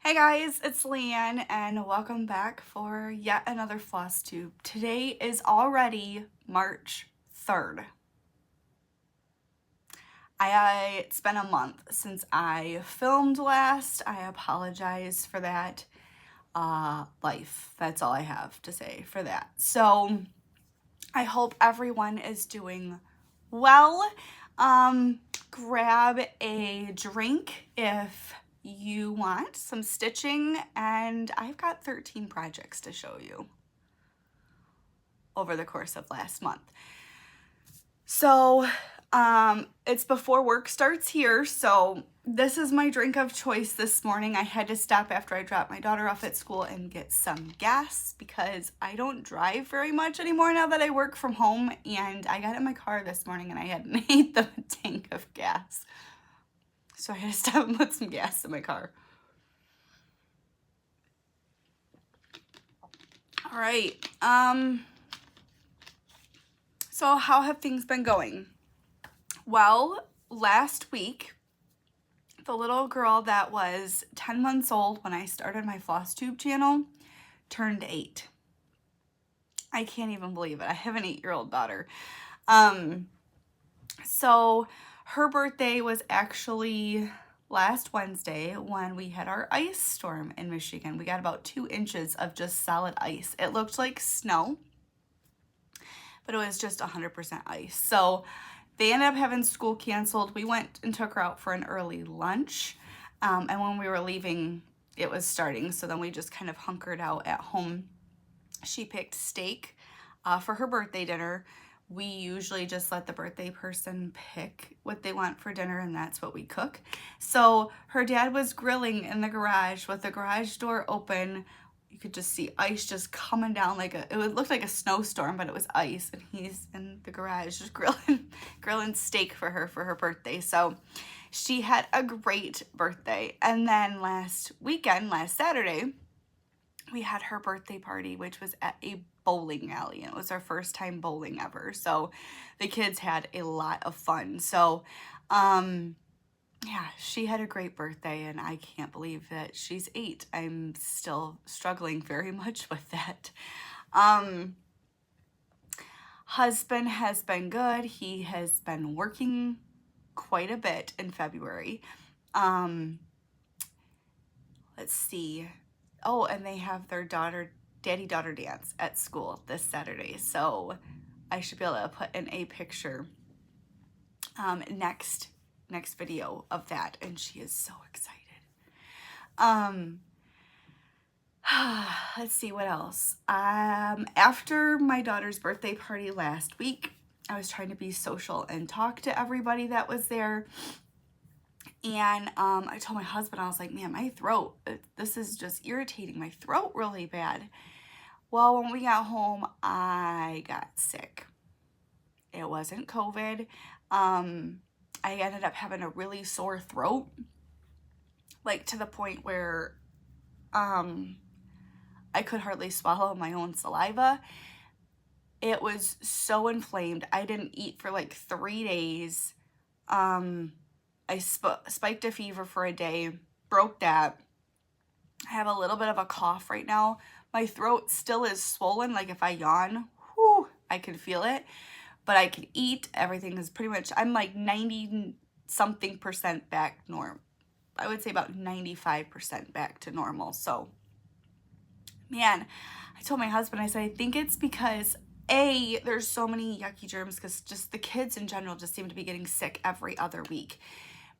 Hey guys, it's Leann and welcome back for yet another Flosstube. Today is already March 3rd. It's been a month since I filmed last. I apologize for that. Life, that's all I have to say for that. So I hope everyone is doing well. Grab a drink if you want some stitching, and I've got 13 projects to show you over the course of last month. So it's before work starts here, so this is my drink of choice this morning. I had to stop after I dropped my daughter off at school and get some gas because I don't drive very much anymore now that I work from home, and I got in my car this morning and I hadn't ate the tank of gas. So I had to stop and put some gas in my car. All right. So how have things been going? Well, last week, the little girl that was 10 months old when I started my Flosstube channel turned 8. I can't even believe it. I have an 8-year-old daughter. So her birthday was actually last Wednesday when we had our ice storm in Michigan. We got about 2 inches of just solid ice. It looked like snow, but it was just 100% ice. So they ended up having school canceled. We went and took her out for an early lunch. And when we were leaving, it was starting. So then we just kind of hunkered out at home. She picked steak for her birthday dinner. We usually just let the birthday person pick what they want for dinner, and that's what we cook. So her dad was grilling in the garage with the garage door open. You could just see ice just coming down it would look like a snowstorm, but it was ice, and he's in the garage just grilling steak for her birthday. So she had a great birthday. And then last Saturday, we had her birthday party, which was at a bowling alley, and it was our first time bowling ever. So the kids had a lot of fun. So yeah, she had a great birthday, and I can't believe that she's 8. I'm still struggling very much with that. Husband has been good. He has been working quite a bit in February. Let's see. Oh, and they have their daddy-daughter dance at school this Saturday. So I should be able to put in a picture next video of that, and she is so excited. Let's see what else. After my daughter's birthday party last week, I was trying to be social and talk to everybody that was there. And I told my husband, I was like, man, my throat, this is just irritating my throat really bad. Well, when we got home, I got sick. It wasn't COVID. I ended up having a really sore throat, to the point where I could hardly swallow my own saliva. It was so inflamed. I didn't eat for 3 days. I spiked a fever for a day, broke that. I have a little bit of a cough right now. My throat still is swollen. If I yawn, whew, I can feel it. But I can eat. Everything is pretty much, I'm 90-something% back normal. I would say about 95% back to normal. So, man, I told my husband, I said, I think it's because there's so many yucky germs, because just the kids in general just seem to be getting sick every other week.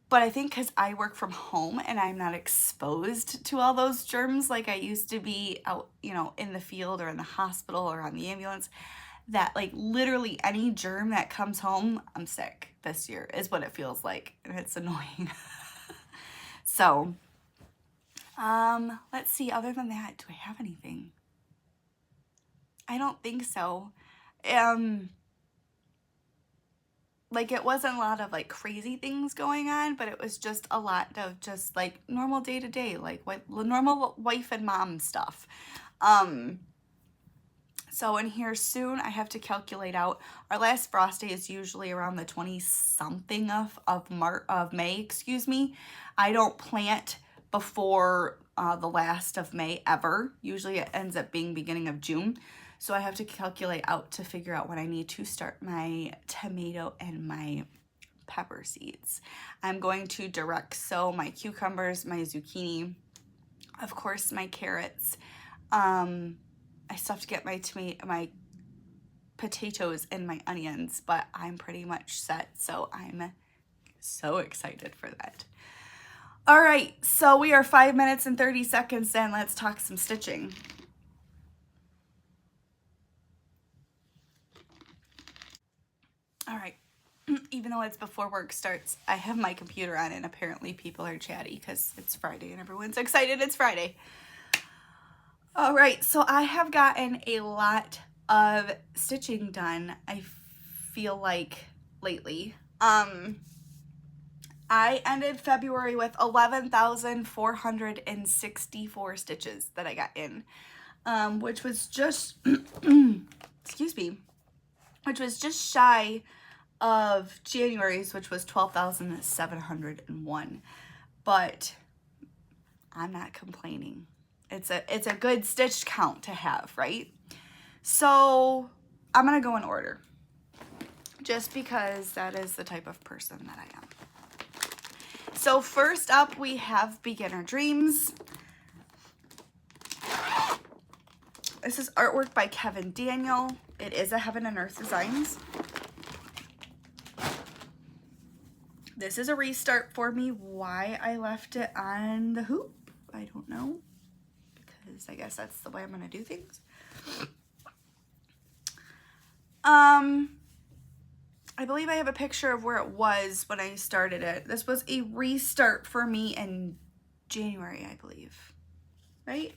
But I think because I work from home and I'm not exposed to all those germs like I used to be out, in the field or in the hospital or on the ambulance, that literally any germ that comes home, I'm sick this year is what it feels like. And it's annoying. So, let's see. Other than that, do I have anything? I don't think so. It wasn't a lot of crazy things going on, but it was just a lot of just normal day to day, normal wife and mom stuff. So in here soon, I have to calculate out. Our last frost day is usually around the 20-something of May, excuse me. I don't plant before the last of May ever. Usually it ends up being beginning of June. So I have to calculate out to figure out when I need to start my tomato and my pepper seeds. I'm going to direct sow my cucumbers, my zucchini, of course my carrots. I still have to get my potatoes and my onions, but I'm pretty much set, so I'm so excited for that. All right, so we are 5 minutes and 30 seconds in. Let's talk some stitching. All right, even though it's before work starts, I have my computer on and apparently people are chatty because it's Friday and everyone's excited it's Friday. All right, so I have gotten a lot of stitching done, I feel like, lately. I ended February with 11,464 stitches that I got in, which was just, excuse me, which was just shy of January's, which was 12,701. But I'm not complaining. It's a good stitch count to have, right? So I'm gonna go in order, just because that is the type of person that I am. So first up, we have Beginner Dreams. This is artwork by Kevin Daniel. It is a Heaven and Earth Designs. This is a restart for me. Why I left it on the hoop, I don't know, because I guess that's the way I'm gonna do things. I believe I have a picture of where it was when I started it. This was a restart for me in January, I believe, right?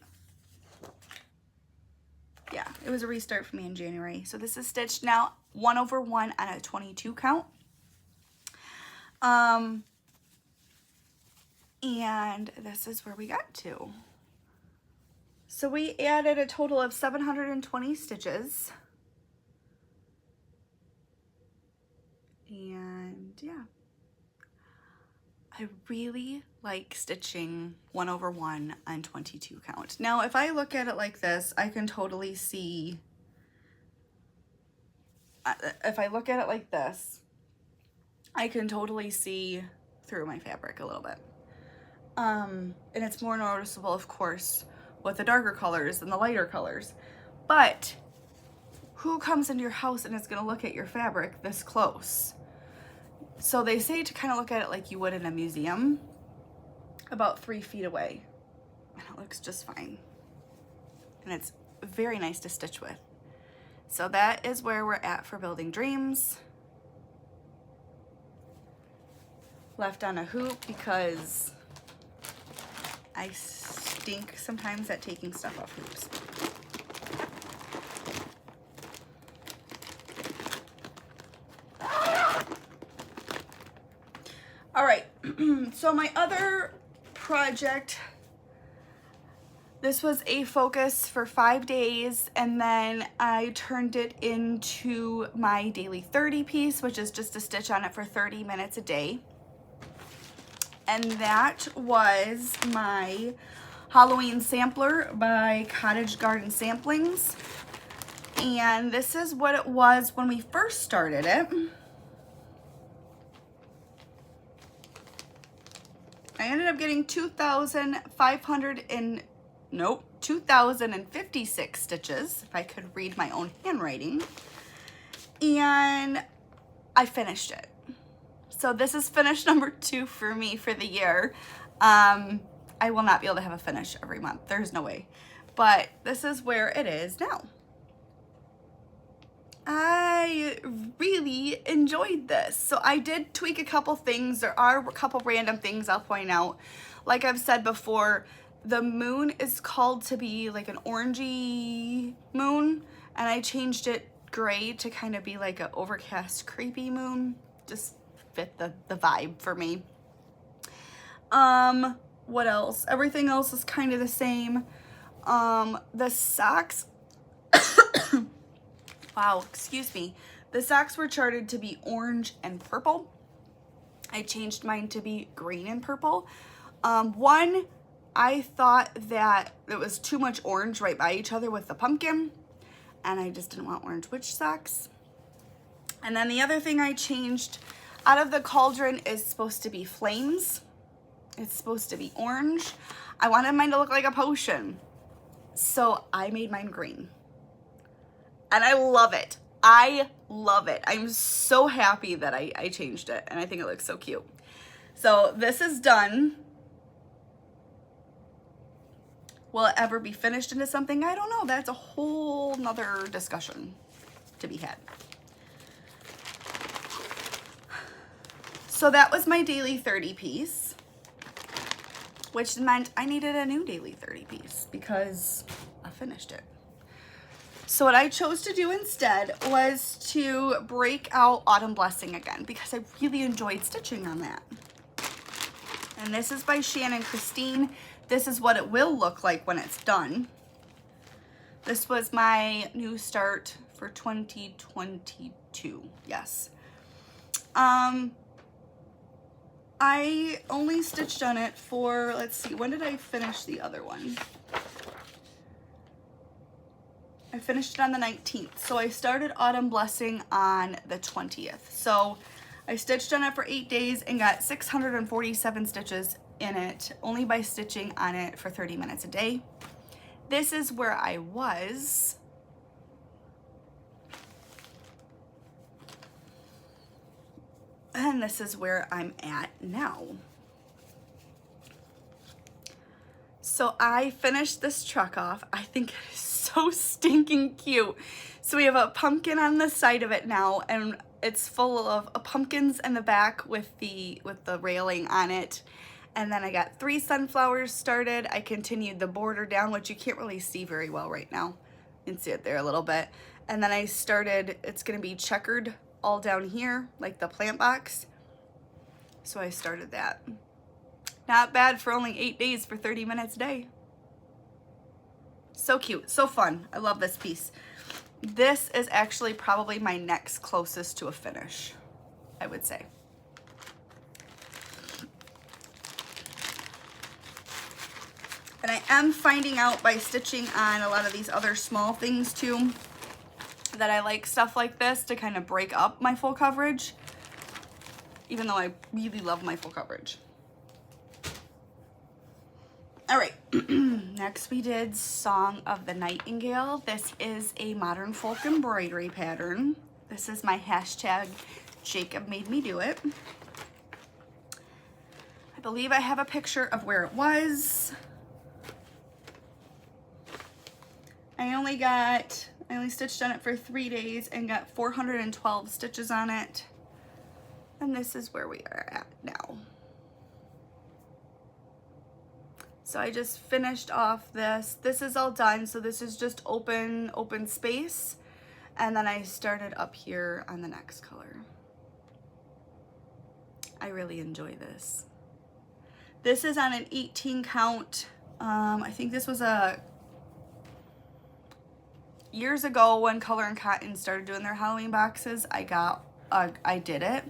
Yeah, it was a restart for me in January. So this is stitched now 1/1 on a 22 count. And this is where we got to. So we added a total of 720 stitches. And yeah, I really like stitching 1/1 on 22 count. Now, if I look at it like this, I can totally see, if I look at it like this, I can totally see through my fabric a little bit. And it's more noticeable, of course, with the darker colors than the lighter colors. But who comes into your house and is gonna look at your fabric this close? So they say to kind of look at it like you would in a museum, about 3 feet away. And it looks just fine. And it's very nice to stitch with. So that is where we're at for Building Dreams. Left on a hoop because I stink sometimes at taking stuff off hoops. All right, so my other project, this was a focus for 5 days, and then I turned it into my daily 30 piece, which is just a stitch on it for 30 minutes a day. And that was my Halloween sampler by Cottage Garden Samplings. And this is what it was when we first started it. I ended up getting 2,056 stitches, if I could read my own handwriting. And I finished it. So this is finish number 2 for me for the year. I will not be able to have a finish every month. There's no way. But this is where it is now. I really enjoyed this. So I did tweak a couple things. There are a couple random things I'll point out. Like I've said before, the moon is called to be like an orangey moon, and I changed it gray to kind of be like an overcast, creepy moon. Just fit the vibe for me. What else? Everything else is kind of the same. The socks, wow, excuse me. The socks were charted to be orange and purple. I changed mine to be green and purple. One I thought that it was too much orange right by each other with the pumpkin, and I just didn't want orange witch socks. And then the other thing I changed out of the cauldron is supposed to be flames. It's supposed to be orange. I wanted mine to look like a potion, so I made mine green. And I love it. I love it. I'm so happy that I changed it, and I think it looks so cute. So this is done. Will it ever be finished into something? I don't know. That's a whole nother discussion to be had. So that was my daily 30 piece, which meant I needed a new daily 30 piece because I finished it. So what I chose to do instead was to break out Autumn Blessing again because I really enjoyed stitching on that. And this is by Shannon Christine. This is what it will look like when it's done. This was my new start for 2022, yes. I only stitched on it for, let's see, when did I finish the other one? I finished it on the 19th. So I started Autumn Blessing on the 20th. So I stitched on it for 8 days and got 647 stitches in it, only by stitching on it for 30 minutes a day. This is where I was. And this is where I'm at now. So I finished this truck off. I think it is so stinking cute. So we have a pumpkin on the side of it now, and it's full of pumpkins in the back with the railing on it. And then I got 3 sunflowers started. I continued the border down, which you can't really see very well right now. You can see it there a little bit. And then I started, it's gonna be checkered all down here, like the plant box. So I started that. Not bad for only 8 days for 30 minutes a day. So cute, so fun. I love this piece. This is actually probably my next closest to a finish, I would say. And I am finding out by stitching on a lot of these other small things too, that I like stuff like this to kind of break up my full coverage, even though I really love my full coverage. All right, next we did Song of the Nightingale. This is a modern folk embroidery pattern. This is my hashtag Jacob made me do it. I believe I have a picture of where it was. I only stitched on it for 3 days and got 412 stitches on it. And this is where we are at now. So I just finished off this. This is all done. So this is just open space. And then I started up here on the next color. I really enjoy this. This is on an 18 count. I think this was years ago when Color and Cotton started doing their Halloween boxes. I did it,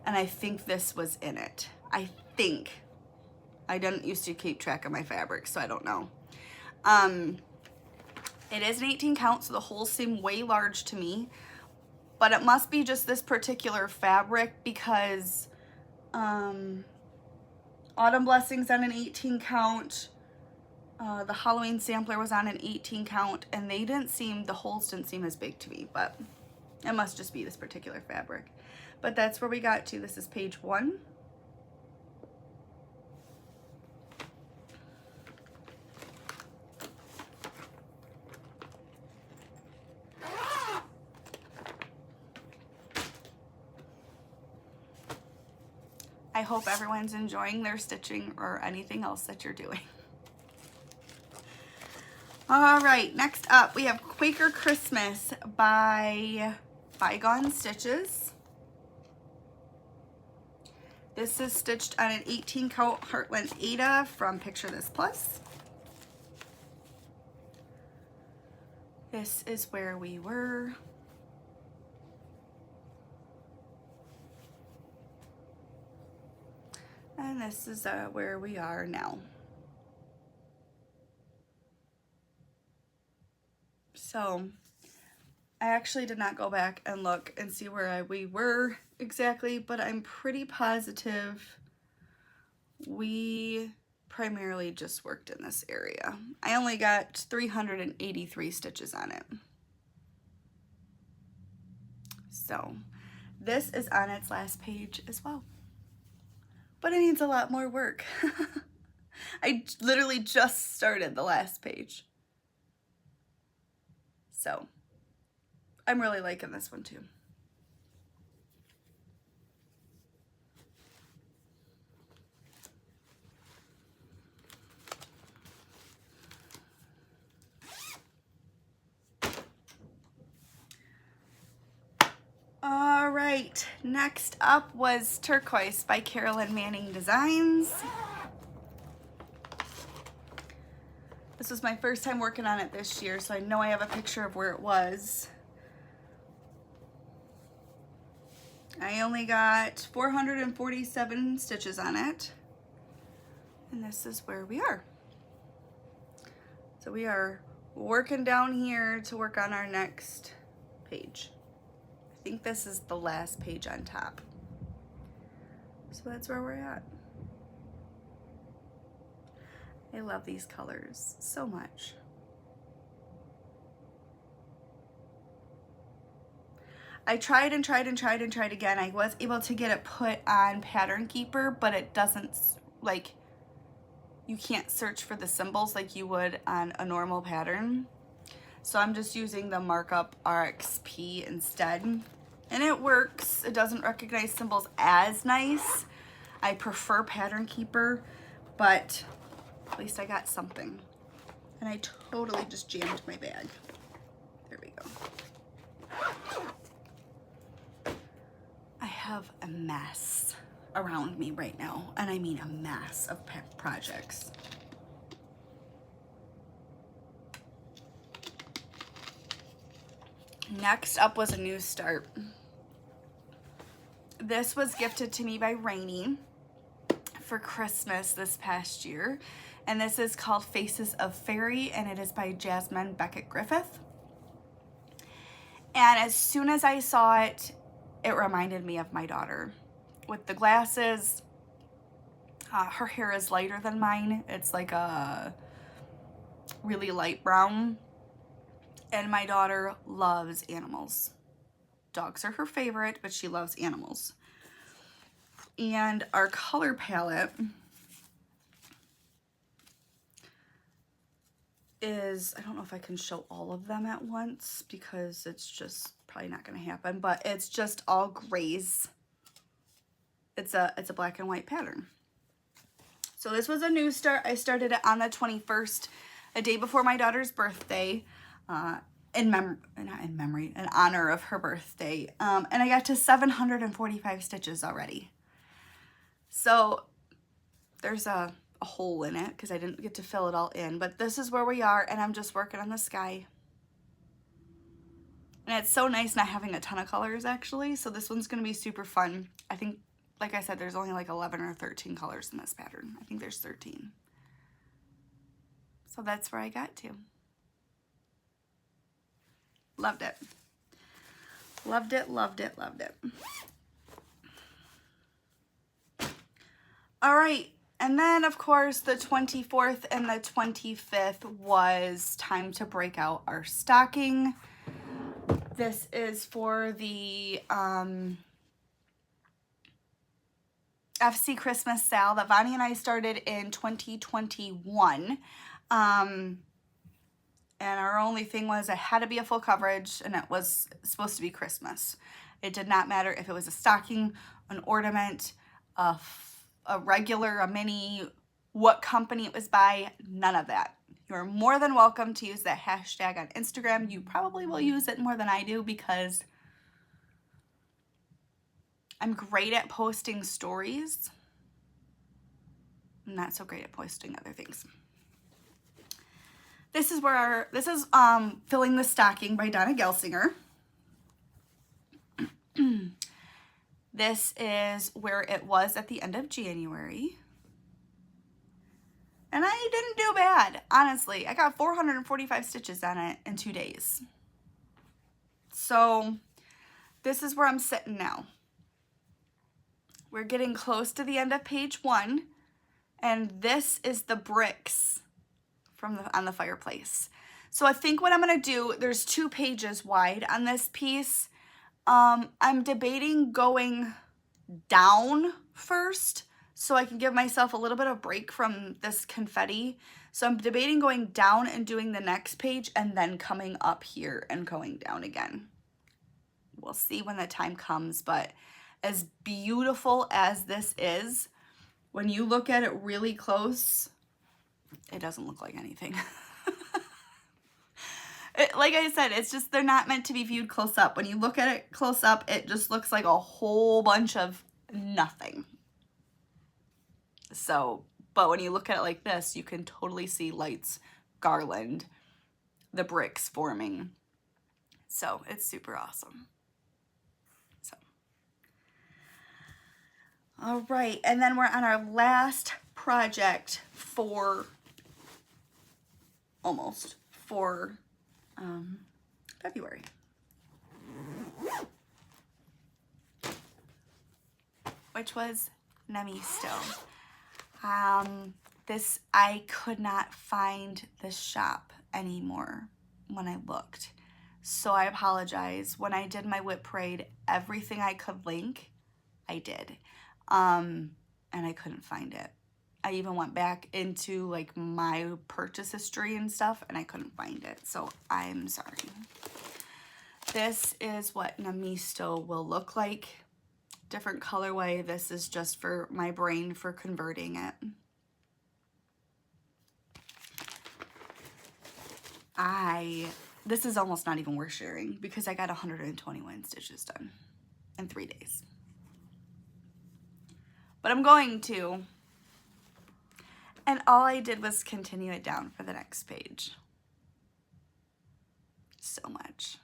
and I think this was in it. I think. I didn't used to keep track of my fabrics, so I don't know. It is an 18 count, so the holes seem way large to me, but it must be just this particular fabric because Autumn Blessings on an 18 count. The Halloween sampler was on an 18 count, and the holes didn't seem as big to me, but it must just be this particular fabric. But that's where we got to. This is page 1. I hope everyone's enjoying their stitching or anything else that you're doing. All right, next up we have Quaker Christmas by Bygone Stitches. This is stitched on an 18 count Heartland Ada from Picture This Plus. This is where we were. And this is where we are now. So I actually did not go back and look and see where we were exactly, but I'm pretty positive we primarily just worked in this area. I only got 383 stitches on it. So this is on its last page as well, but it needs a lot more work. I literally just started the last page. So I'm really liking this one too. All right, next up was Turquoise by Carolyn Manning Designs. This was my first time working on it this year, so I know I have a picture of where it was. I only got 447 stitches on it, and this is where we are. So we are working down here to work on our next page. I think this is the last page on top. So that's where we're at. I love these colors so much. I tried and tried and tried and tried again. I was able to get it put on Pattern Keeper, but it doesn't, like, you can't search for the symbols like you would on a normal pattern. So I'm just using the Markup RXP instead. And it works. It doesn't recognize symbols as nice. I prefer Pattern Keeper, but at least I got something. And I totally just jammed my bag. There we go. I have a mess around me right now, and I mean a mass of projects. Next up was a new start. This was gifted to me by Rainy for Christmas this past year, and this is called Faces of Fairy, and it is by Jasmine Beckett Griffith. And as soon as I saw it, it reminded me of my daughter. With the glasses, her hair is lighter than mine. It's like a really light brown. And my daughter loves animals. Dogs are her favorite, but she loves animals. And our color palette is, I don't know if I can show all of them at once because it's just probably not going to happen, but it's just all grays. It's a black and white pattern. So this was a new start. I started it on the 21st, a day before my daughter's birthday, in honor of her birthday. And I got to 745 stitches already. So there's a hole in it because I didn't get to fill it all in, but this is where we are, and I'm just working on the sky. And it's so nice not having a ton of colors actually, so this one's gonna be super fun. I think, like I said, there's only like 11 or 13 colors in this pattern. I think there's 13. So that's where I got to. Loved it. Loved it, loved it, loved it. All right, and then of course the 24th and the 25th was time to break out our stocking. This is for the FC Christmas sale that Vonnie and I started in 2021. And our only thing was it had to be a full coverage, and it was supposed to be Christmas. It did not matter if it was a stocking, an ornament, a regular, a mini, what company it was by, none of that. You're more than welcome to use that hashtag on Instagram. You probably will use it more than I do because I'm great at posting stories. I'm not so great at posting other things. This is where Filling the Stocking by Donna Gelsinger. This is where it was at the end of January. And I didn't do bad, honestly. I got 445 stitches on it in 2 days. So this is where I'm sitting now. We're getting close to the end of page 1, and this is the bricks from on the fireplace. So I think what I'm gonna do, there's 2 pages wide on this piece. I'm debating going down first so I can give myself a little bit of break from this confetti. So I'm debating going down and doing the next page and then coming up here and going down again. We'll see when the time comes, but as beautiful as this is, when you look at it really close, it doesn't look like anything. Like I said, it's just, they're not meant to be viewed close up. When you look at it close up, it just looks like a whole bunch of nothing. So, but when you look at it like this, you can totally see lights, garland, the bricks forming. So it's super awesome. So, all right, and then we're on our last project for February. Which was Namisto. This, I could not find this shop anymore when I looked. So I apologize. When I did my whip parade, everything I could link, I did. And I couldn't find it. I even went back into like my purchase history and stuff, and I couldn't find it. So I'm sorry. This is what Namisto will look like. Different colorway. This is just for my brain for converting it. This is almost not even worth sharing because I got 121 stitches done in 3 days. But I'm going to. And all I did was continue it down for the next page. So much.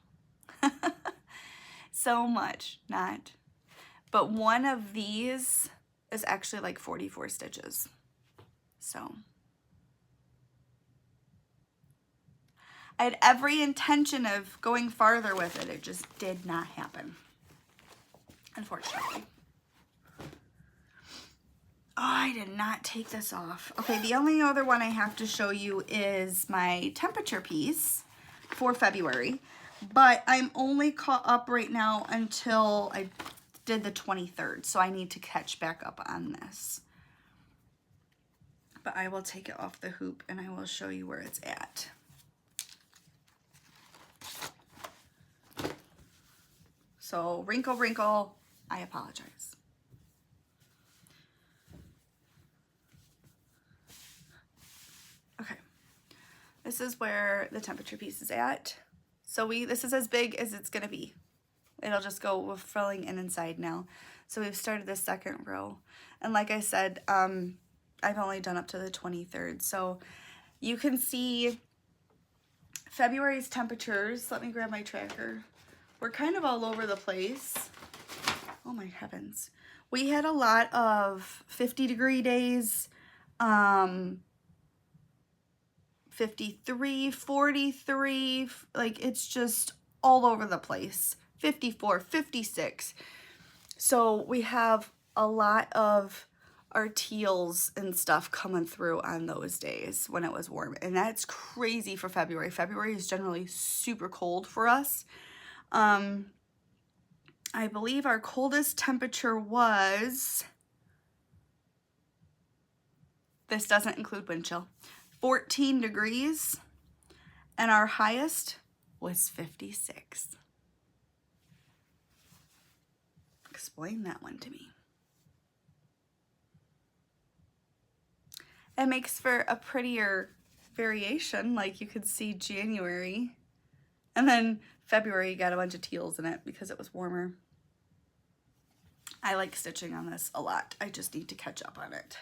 So much. Not. But one of these is actually like 44 stitches. So I had every intention of going farther with it. It just did not happen, unfortunately. Oh, I did not take this off. Okay, the only other one I have to show you is my temperature piece for February. But I'm only caught up right now until I did the 23rd. So I need to catch back up on this. But I will take it off the hoop and I will show you where it's at. So wrinkle, wrinkle, I apologize. Okay, this is where the temperature piece is at. So this is as big as it's gonna be. It'll just go with filling in inside now. So we've started the second row. And like I said, I've only done up to the 23rd. So you can see February's temperatures. Let me grab my tracker. We're kind of all over the place. Oh my heavens. We had a lot of 50-degree days, 53, 43, like it's just all over the place. 54, 56. So we have a lot of our teals and stuff coming through on those days when it was warm. And that's crazy for February. February is generally super cold for us. I believe our coldest temperature was, this doesn't include wind chill, 14 degrees, and our highest was 56. Explain that one to me. It makes for a prettier variation, like you could see January, and then February got a bunch of teals in it because it was warmer. I like stitching on this a lot. I just need to catch up on it.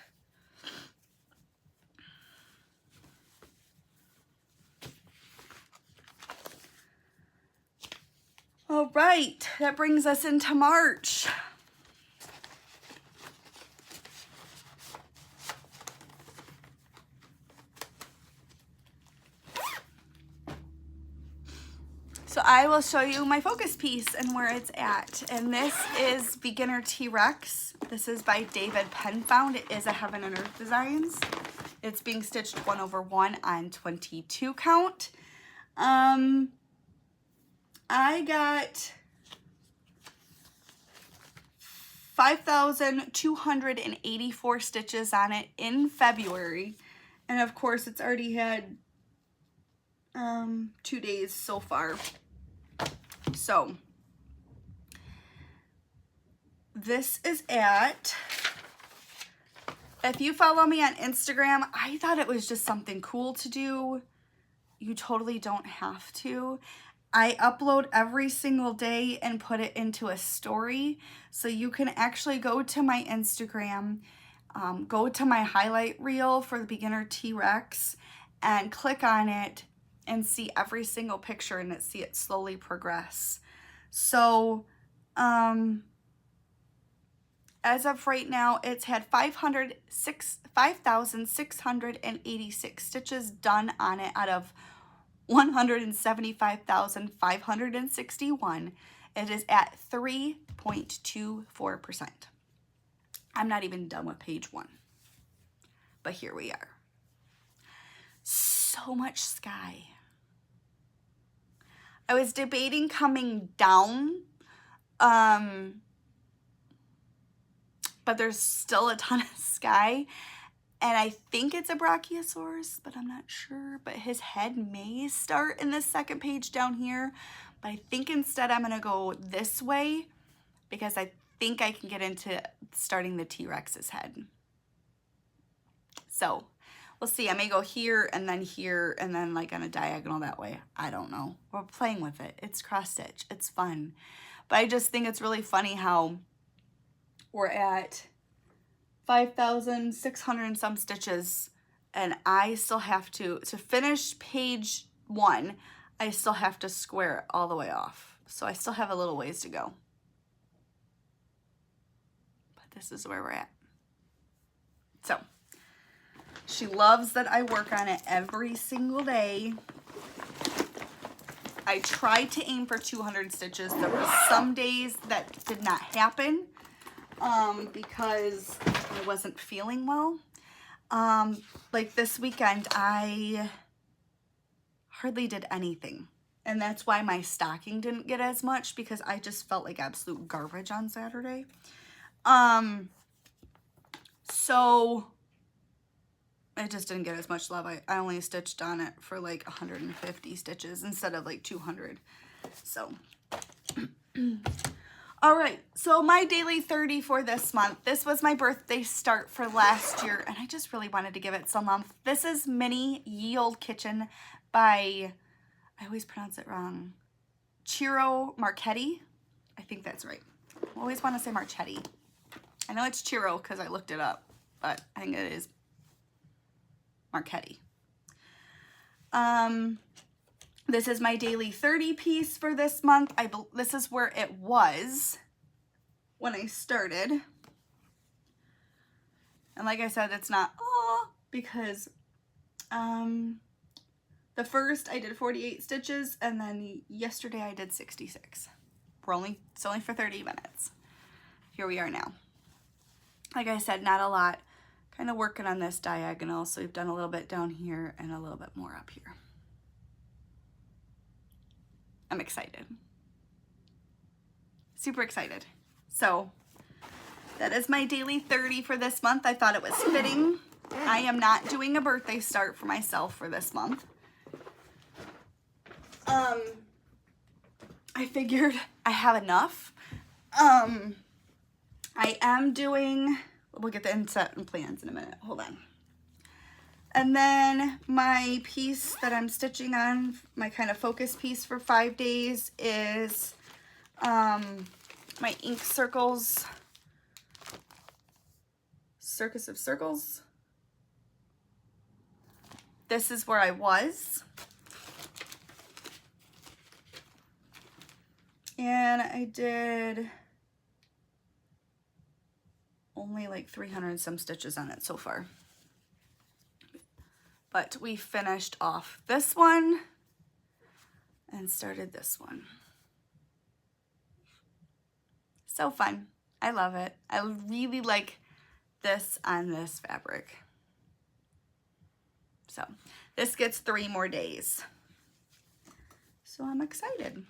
All right, that brings us into March. So I will show you my focus piece and where it's at. And this is Beginner T-Rex. This is by David Penfound. It is a Heaven and Earth Designs. It's being stitched 1/1 on 22 count. I got 5,284 stitches on it in February. And of course it's already had 2 days so far. So this is at, if you follow me on Instagram, I thought it was just something cool to do. You totally don't have to. I upload every single day and put it into a story. So you can actually go to my Instagram, go to my highlight reel for the Beginner T-Rex and click on it and see every single picture and see it slowly progress. So, as of right now, it's had 5,686 stitches done on it out of 175,561. It is at 3.24%. I'm not even done with page 1, but here we are. So much sky. I was debating coming down, but there's still a ton of sky, and I think it's a Brachiosaurus, but I'm not sure. But his head may start in this second page down here, but I think instead I'm gonna go this way because I think I can get into starting the T-Rex's head. So we'll see. I may go here and then like on a diagonal that way. I don't know. We're playing with it. It's cross stitch. It's fun. But I just think it's really funny how we're at 5,600 and some stitches, and I still have to finish page 1, I still have to square it all the way off. So I still have a little ways to go. But this is where we're at. So she loves that I work on it every single day. I tried to aim for 200 stitches. There were some days that did not happen because I wasn't feeling well. Like this weekend, I hardly did anything. And that's why my stocking didn't get as much, because I just felt like absolute garbage on Saturday. So it just didn't get as much love. I only stitched on it for like 150 stitches instead of like 200. So, all right. So my daily 30 for this month. This was my birthday start for last year, and I just really wanted to give it some love. This is MiniYield Kitchen by, I always pronounce it wrong, McCurdy. I think that's right. I always want to say Marchetti. I know it's Chiro because I looked it up, but I think it is McCurdy. This is my daily 30 piece for this month. This is where it was when I started. And like I said, it's not because the first I did 48 stitches, and then yesterday I did 66. It's only for 30 minutes. Here we are now. Like I said, not a lot. Kind of working on this diagonal, so we've done a little bit down here and a little bit more up here. I'm excited. Super excited. So that is my daily 30 for this month. I thought it was fitting. I am not doing a birthday start for myself for this month. I figured I have enough. I am doing, we'll get the inset and plans in a minute. Hold on. And then my piece that I'm stitching on, my kind of focus piece for 5 days is my Ink Circles, Circus of Circles. This is where I was. And I did only like 300 and some stitches on it so far. But we finished off this one. and started this one. So fun. I love it. I really like this on this fabric. So this gets 3 more days. So I'm excited.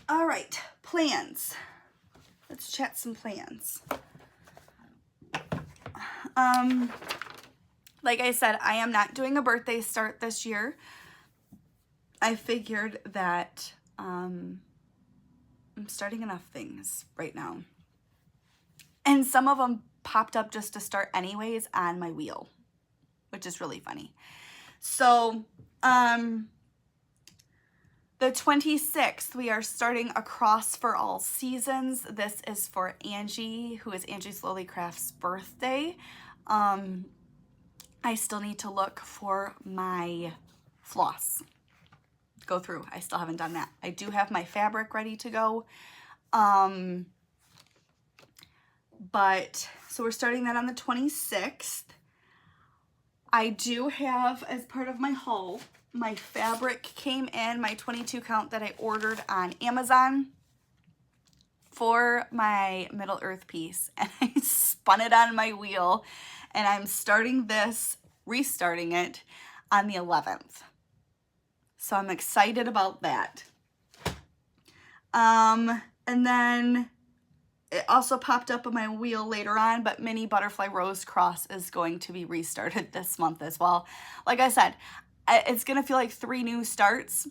All right, plans. Let's chat some plans. Like I said, I am not doing a birthday start this year. I figured that I'm starting enough things right now. And some of them popped up just to start anyways on my wheel, which is really funny. So, the 26th, we are starting Across for All Seasons. This is for Angie, who is Angie Slowly Crafts' birthday. I still need to look for my floss. Go through. I still haven't done that. I do have my fabric ready to go. But, so we're starting that on the 26th. I do have, as part of my haul, my fabric came in, my 22 count that I ordered on Amazon for my Middle Earth piece. And I spun it on my wheel, and I'm starting this, restarting it on the 11th. So I'm excited about that. And then it also popped up on my wheel later on, but Mini Butterfly Rose Cross is going to be restarted this month as well. Like I said, it's going to feel like 3 new starts,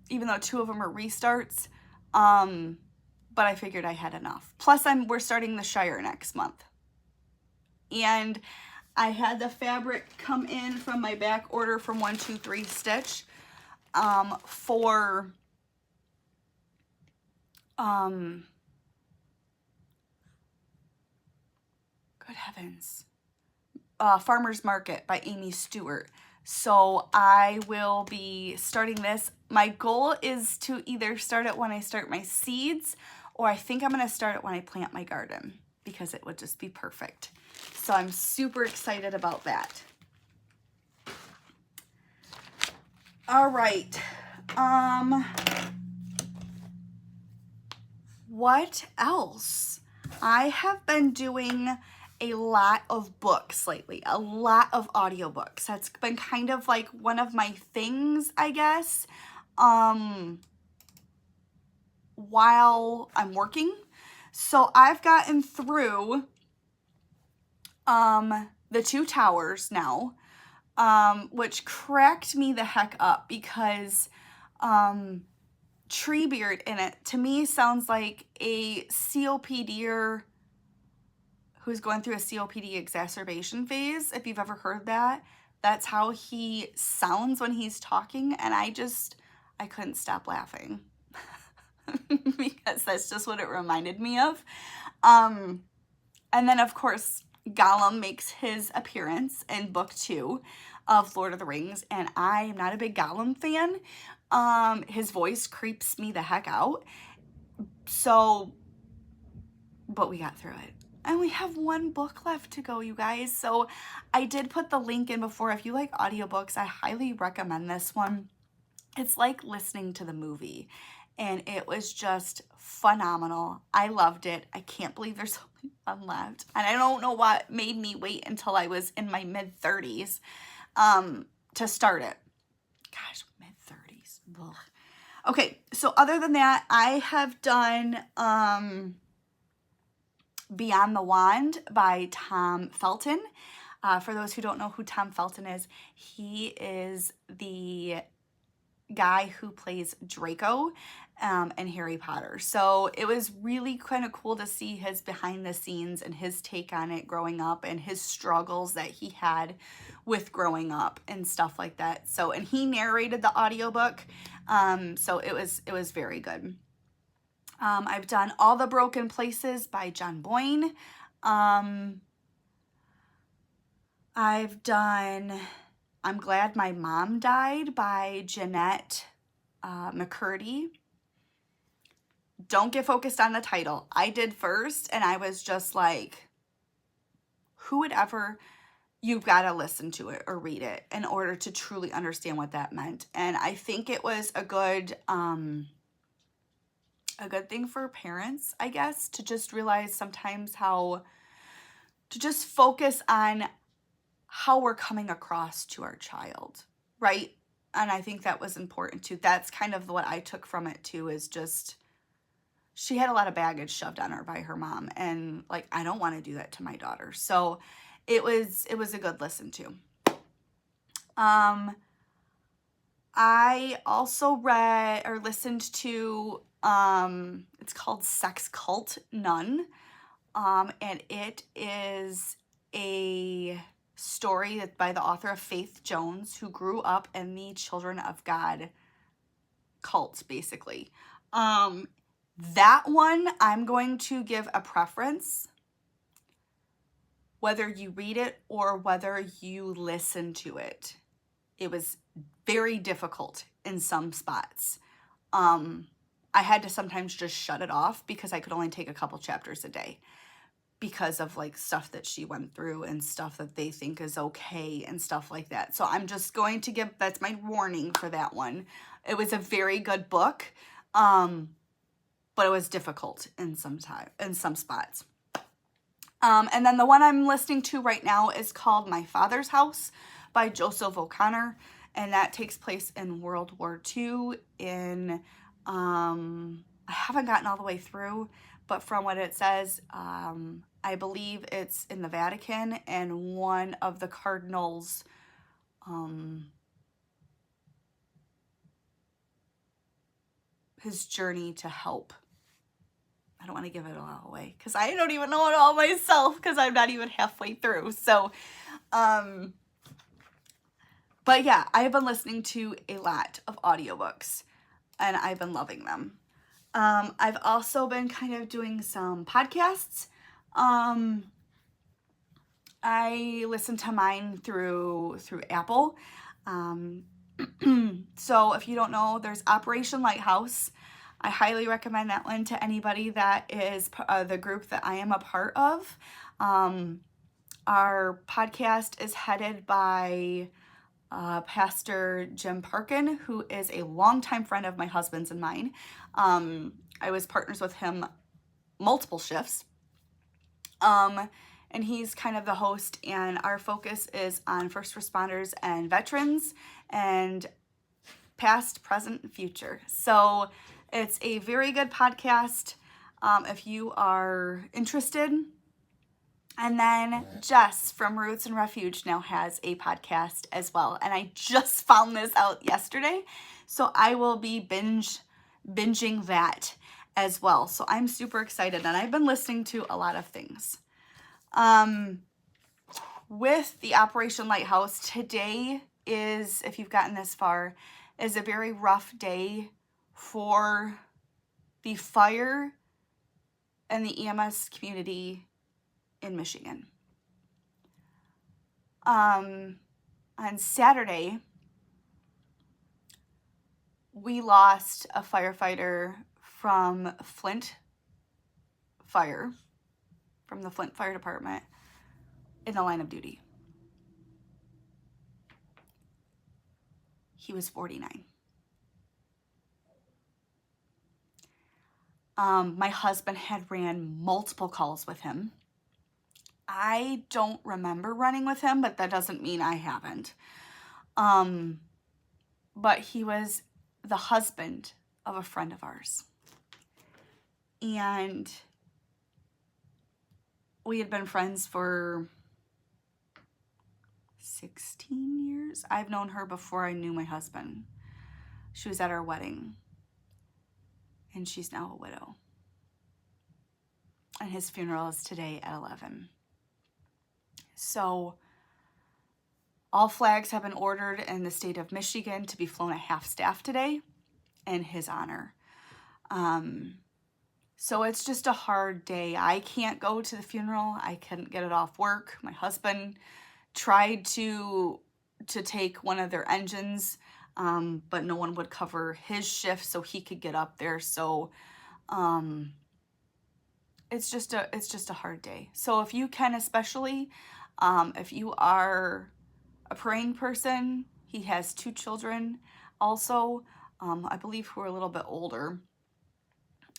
even though 2 of them are restarts. But I figured I had enough. Plus, we're starting the Shire next month. And I had the fabric come in from my back order from 123 Stitch for good heavens, Farmer's Market by Amy Stewart. So I will be starting this. My goal is to either start it when I start my seeds, or I think I'm going to start it when I plant my garden, because it would just be perfect. So I'm super excited about that. All right. What else? I have been doing a lot of books lately, a lot of audiobooks. That's been kind of like one of my things, I guess, while I'm working. So I've gotten through The Two Towers now, which cracked me the heck up, because Treebeard in it to me sounds like a COPDer who's going through a COPD exacerbation phase. If you've ever heard that, that's how he sounds when he's talking, and I couldn't stop laughing because that's just what it reminded me of. And then of course Gollum makes his appearance in book 2 of Lord of the Rings, and I am not a big Gollum fan. His voice creeps me the heck out. So, but we got through it. And we have 1 book left to go, you guys. So I did put the link in before. If you like audiobooks, I highly recommend this one. It's like listening to the movie, and it was just phenomenal. I loved it. I can't believe there's only 1 left. And I don't know what made me wait until I was in my mid-30s to start it. Gosh, mid-30s. Ugh. Okay, so other than that, I have done Beyond the Wand by Tom Felton. For those who don't know who Tom Felton is, he is the guy who plays Draco in Harry Potter. So it was really kind of cool to see his behind the scenes and his take on it growing up, and his struggles that he had with growing up and stuff like that. So, and he narrated the audiobook. So it was very good. I've done All the Broken Places by John Boyne. I've done I'm Glad My Mom Died by Jennette McCurdy. Don't get focused on the title. I did first, and I was just like, who would ever... you've got to listen to it or read it in order to truly understand what that meant. And I think it was a good thing for parents, I guess, to just realize sometimes how to just focus on how we're coming across to our child, right? And I think that was important too. That's kind of what I took from it too, is just she had a lot of baggage shoved on her by her mom, and like, I don't want to do that to my daughter. So it was a good listen to. I also read or listened to it's called Sex Cult Nun. And it is a story that by the author of Faith Jones, who grew up in the Children of God cult, basically. That one, I'm going to give a preference, whether you read it or whether you listen to it. It was very difficult in some spots. I had to sometimes just shut it off because I could only take a couple chapters a day because of like stuff that she went through and stuff that they think is okay and stuff like that. So I'm just going to give, that's my warning for that one. It was a very good book, but it was difficult in some spots. And then the one I'm listening to right now is called My Father's House by Joseph O'Connor, and that takes place in World War II in, I haven't gotten all the way through, but from what it says, I believe it's in the Vatican, and one of the cardinals, his journey to help. I don't want to give it all away because I don't even know it all myself because I'm not even halfway through. So, but yeah, I've been listening to a lot of audiobooks and I've been loving them. I've also been kind of doing some podcasts. I listen to mine through Apple. So if you don't know, there's Operation Lighthouse. I highly recommend that one to anybody that is the group that I am a part of. Our podcast is headed by Pastor Jim Parkin, who is a longtime friend of my husband's and mine. I was partners with him multiple shifts. And he's kind of the host, and our focus is on first responders and veterans and past, present, and future. So it's a very good podcast if you are interested. And then Jess from Roots and Refuge now has a podcast as well. And I just found this out yesterday, so I will be binging that as well. So I'm super excited, and I've been listening to a lot of things. With the Operation Lighthouse, today is, if you've gotten this far, is a very rough day for the fire and the EMS community in Michigan. On Saturday, we lost a firefighter from Flint Fire, from the Flint Fire Department, in the line of duty. He was 49. My husband had ran multiple calls with him. I don't remember running with him, but that doesn't mean I haven't. But he was the husband of a friend of ours. And we had been friends for 16 years. I've known her before I knew my husband. She was at our wedding, and she's now a widow. And his funeral is today at 11. So all flags have been ordered in the state of Michigan to be flown at half staff today in his honor. So it's just a hard day. I can't go to the funeral. I couldn't get it off work. My husband tried to take one of their engines, but no one would cover his shift so he could get up there. So it's just a hard day. So if you can, especially, If you are a praying person, he has 2 children also, I believe who are a little bit older.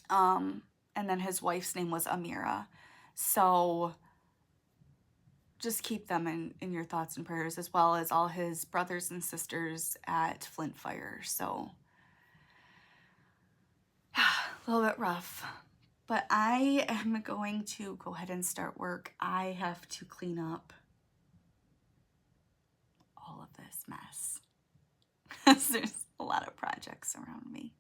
And then his wife's name was Amira. So just keep them in your thoughts and prayers, as well as all his brothers and sisters at Flint Fire. So a little bit rough, but I am going to go ahead and start work. I have to clean up all of this mess. There's a lot of projects around me.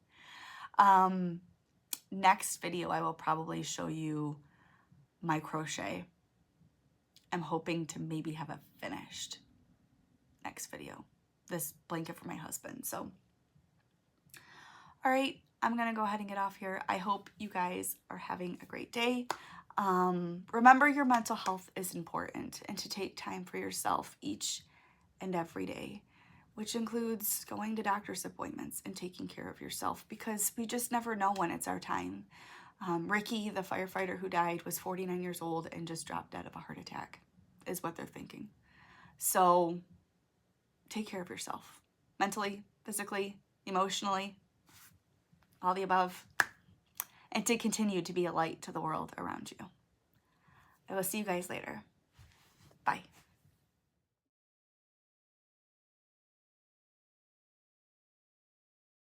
Next video, I will probably show you my crochet. I'm hoping to maybe have it finished next video. This blanket for my husband. So, all right, I'm gonna go ahead and get off here. I hope you guys are having a great day. Remember, your mental health is important, and to take time for yourself each and every day, which includes going to doctor's appointments and taking care of yourself, because we just never know when it's our time. Ricky, the firefighter who died, was 49 years old and just dropped dead of a heart attack, is what they're thinking. So take care of yourself, mentally, physically, emotionally, all the above, and to continue to be a light to the world around you. I will see you guys later. Bye.